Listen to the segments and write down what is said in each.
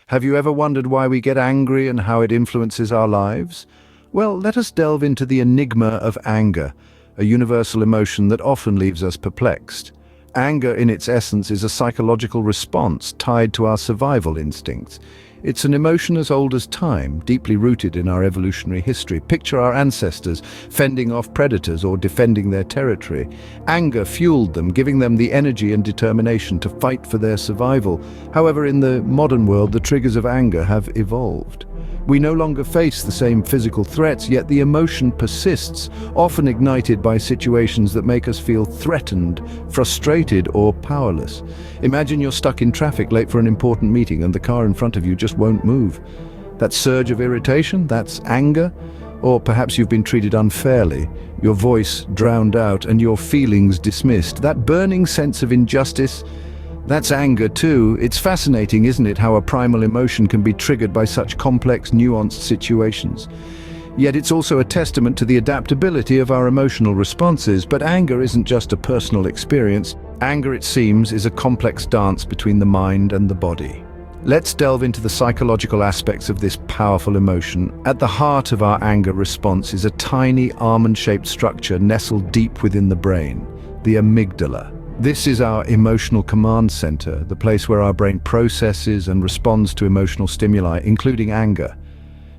Have you ever wondered why we get angry and how it influences our lives? Well, let us delve into the enigma of anger, a universal emotion that often leaves us perplexed. Anger, in its essence, is a psychological response tied to our survival instincts. It's an emotion as old as time, deeply rooted in our evolutionary history. Picture our ancestors fending off predators or defending their territory. Anger fueled them, giving them the energy and determination to fight for their survival. However, in the modern world, the triggers of anger have evolved. We no longer face the same physical threats, yet the emotion persists, often ignited by situations that make us feel threatened, frustrated, or powerless. Imagine you're stuck in traffic late for an important meeting and the car in front of you just won't move. That surge of irritation, that's anger? Or perhaps you've been treated unfairly, your voice drowned out and your feelings dismissed. That burning sense of injustice, that's anger too. It's fascinating, isn't it, how a primal emotion can be triggered by such complex, nuanced situations. Yet it's also a testament to the adaptability of our emotional responses. But anger isn't just a personal experience. Anger, it seems, is a complex dance between the mind and the body. Let's delve into the psychological aspects of this powerful emotion. At the heart of our anger response is a tiny almond-shaped structure nestled deep within the brain, the amygdala. This is our emotional command center, the place where our brain processes and responds to emotional stimuli, including anger.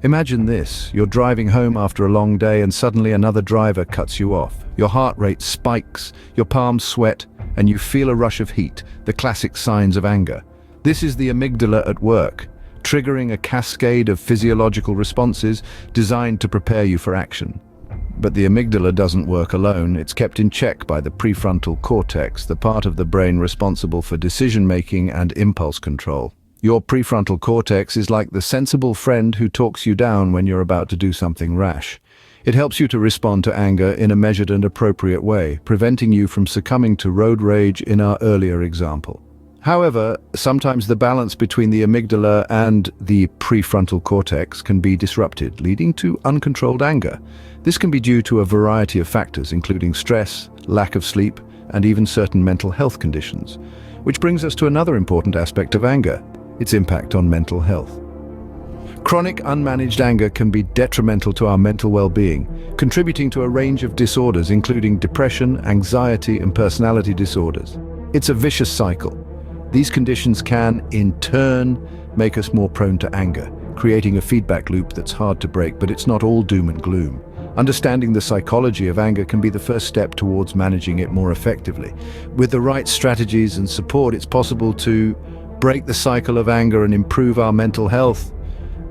Imagine this: you're driving home after a long day and suddenly another driver cuts you off. Your heart rate spikes, your palms sweat, and you feel a rush of heat, the classic signs of anger. This is the amygdala at work, triggering a cascade of physiological responses designed to prepare you for action. But the amygdala doesn't work alone. It's kept in check by the prefrontal cortex, the part of the brain responsible for decision-making and impulse control. Your prefrontal cortex is like the sensible friend who talks you down when you're about to do something rash. It helps you to respond to anger in a measured and appropriate way, preventing you from succumbing to road rage in our earlier example. However, sometimes the balance between the amygdala and the prefrontal cortex can be disrupted, leading to uncontrolled anger. This can be due to a variety of factors, including stress, lack of sleep, and even certain mental health conditions. Which brings us to another important aspect of anger: its impact on mental health. Chronic unmanaged anger can be detrimental to our mental well-being, contributing to a range of disorders including depression, anxiety, and personality disorders. It's a vicious cycle. These conditions can, in turn, make us more prone to anger, creating a feedback loop that's hard to break. But it's not all doom and gloom. Understanding the psychology of anger can be the first step towards managing it more effectively. With the right strategies and support, it's possible to break the cycle of anger and improve our mental health.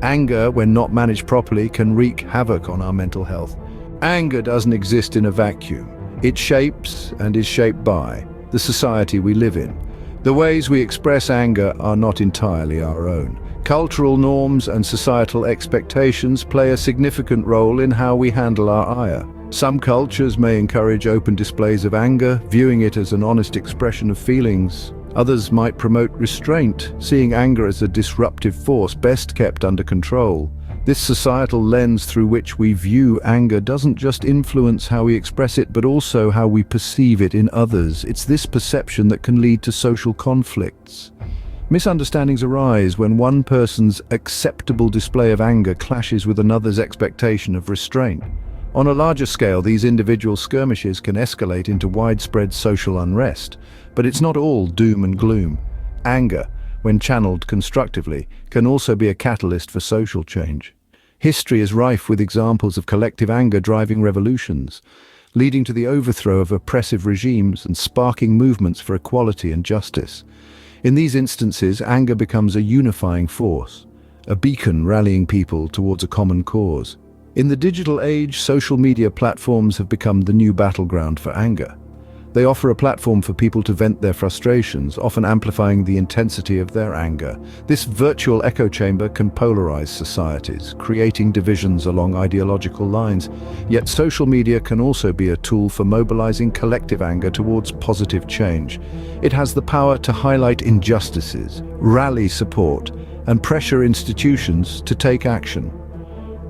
Anger, when not managed properly, can wreak havoc on our mental health. Anger doesn't exist in a vacuum. It shapes and is shaped by the society we live in. The ways we express anger are not entirely our own. Cultural norms and societal expectations play a significant role in how we handle our ire. Some cultures may encourage open displays of anger, viewing it as an honest expression of feelings. Others might promote restraint, seeing anger as a disruptive force best kept under control. This societal lens through which we view anger doesn't just influence how we express it, but also how we perceive it in others. It's this perception that can lead to social conflicts. Misunderstandings arise when one person's acceptable display of anger clashes with another's expectation of restraint. On a larger scale, these individual skirmishes can escalate into widespread social unrest. But it's not all doom and gloom. Anger, when channeled constructively, can also be a catalyst for social change. History is rife with examples of collective anger driving revolutions, leading to the overthrow of oppressive regimes and sparking movements for equality and justice. In these instances, anger becomes a unifying force, a beacon rallying people towards a common cause. In the digital age, social media platforms have become the new battleground for anger. They offer a platform for people to vent their frustrations, often amplifying the intensity of their anger. This virtual echo chamber can polarize societies, creating divisions along ideological lines. Yet social media can also be a tool for mobilizing collective anger towards positive change. It has the power to highlight injustices, rally support, and pressure institutions to take action.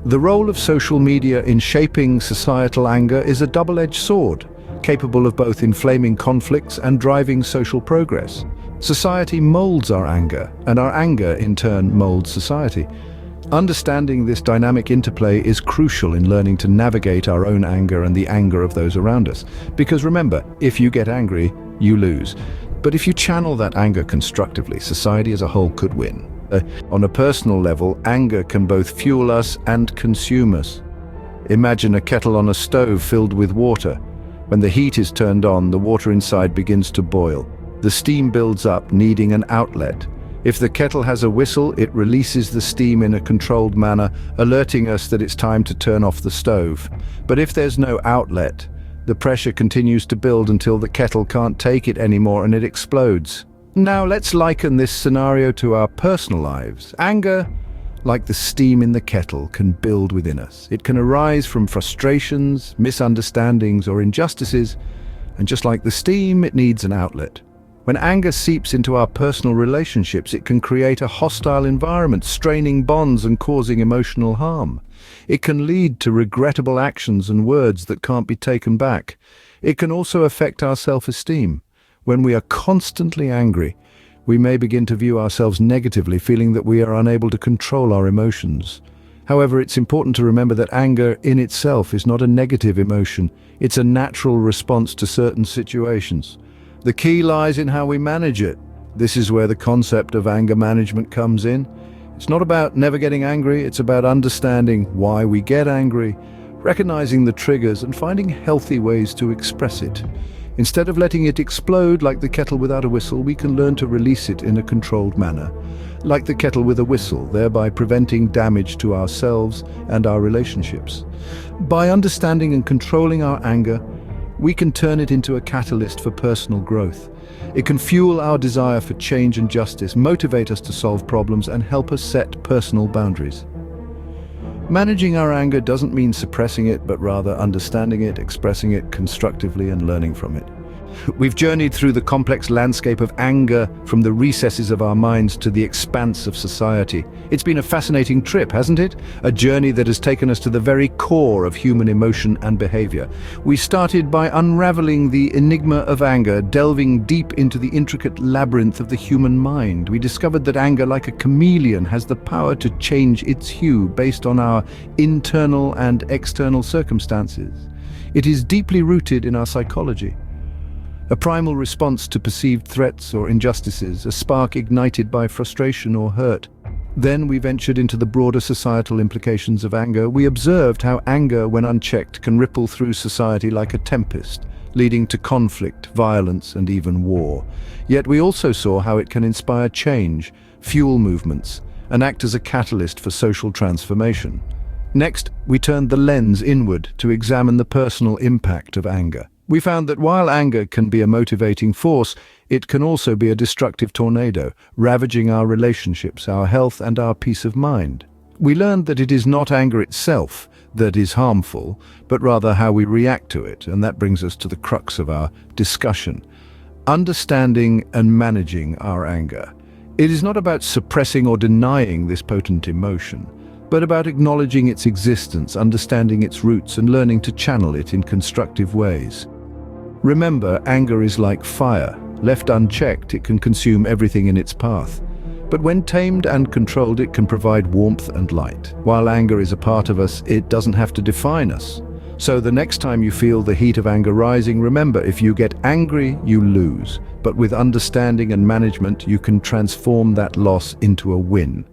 The role of social media in shaping societal anger is a double-edged sword, capable of both inflaming conflicts and driving social progress. Society molds our anger, and our anger in turn molds society. Understanding this dynamic interplay is crucial in learning to navigate our own anger and the anger of those around us. Because remember, if you get angry, you lose. But if you channel that anger constructively, society as a whole could win. On a personal level, anger can both fuel us and consume us. Imagine a kettle on a stove filled with water. When the heat is turned on, the water inside begins to boil. The steam builds up, needing an outlet. If the kettle has a whistle, it releases the steam in a controlled manner, alerting us that it's time to turn off the stove. But if there's no outlet, the pressure continues to build until the kettle can't take it anymore and it explodes. Now let's liken this scenario to our personal lives. Anger, like the steam in the kettle, can build within us. It can arise from frustrations, misunderstandings, or injustices, and just like the steam, it needs an outlet. When anger seeps into our personal relationships, it can create a hostile environment, straining bonds and causing emotional harm. It can lead to regrettable actions and words that can't be taken back. It can also affect our self-esteem. When we are constantly angry, we may begin to view ourselves negatively, feeling that we are unable to control our emotions. However, it's important to remember that anger in itself is not a negative emotion. It's a natural response to certain situations. The key lies in how we manage it. This is where the concept of anger management comes in. It's not about never getting angry, it's about understanding why we get angry, recognizing the triggers, and finding healthy ways to express it. Instead of letting it explode like the kettle without a whistle, we can learn to release it in a controlled manner, like the kettle with a whistle, thereby preventing damage to ourselves and our relationships. By understanding and controlling our anger, we can turn it into a catalyst for personal growth. It can fuel our desire for change and justice, motivate us to solve problems, and help us set personal boundaries. Managing our anger doesn't mean suppressing it, but rather understanding it, expressing it constructively, and learning from it. We've journeyed through the complex landscape of anger, from the recesses of our minds to the expanse of society. It's been a fascinating trip, hasn't it? A journey that has taken us to the very core of human emotion and behavior. We started by unraveling the enigma of anger, delving deep into the intricate labyrinth of the human mind. We discovered that anger, like a chameleon, has the power to change its hue based on our internal and external circumstances. It is deeply rooted in our psychology. A primal response to perceived threats or injustices, a spark ignited by frustration or hurt. Then we ventured into the broader societal implications of anger. We observed how anger, when unchecked, can ripple through society like a tempest, leading to conflict, violence, and even war. Yet we also saw how it can inspire change, fuel movements, and act as a catalyst for social transformation. Next, we turned the lens inward to examine the personal impact of anger. We found that while anger can be a motivating force, it can also be a destructive tornado, ravaging our relationships, our health, and our peace of mind. We learned that it is not anger itself that is harmful, but rather how we react to it, and that brings us to the crux of our discussion: understanding and managing our anger. It is not about suppressing or denying this potent emotion, but about acknowledging its existence, understanding its roots, and learning to channel it in constructive ways. Remember, anger is like fire. Left unchecked, it can consume everything in its path. But when tamed and controlled, it can provide warmth and light. While anger is a part of us, it doesn't have to define us. So the next time you feel the heat of anger rising, remember, if you get angry, you lose. But with understanding and management, you can transform that loss into a win.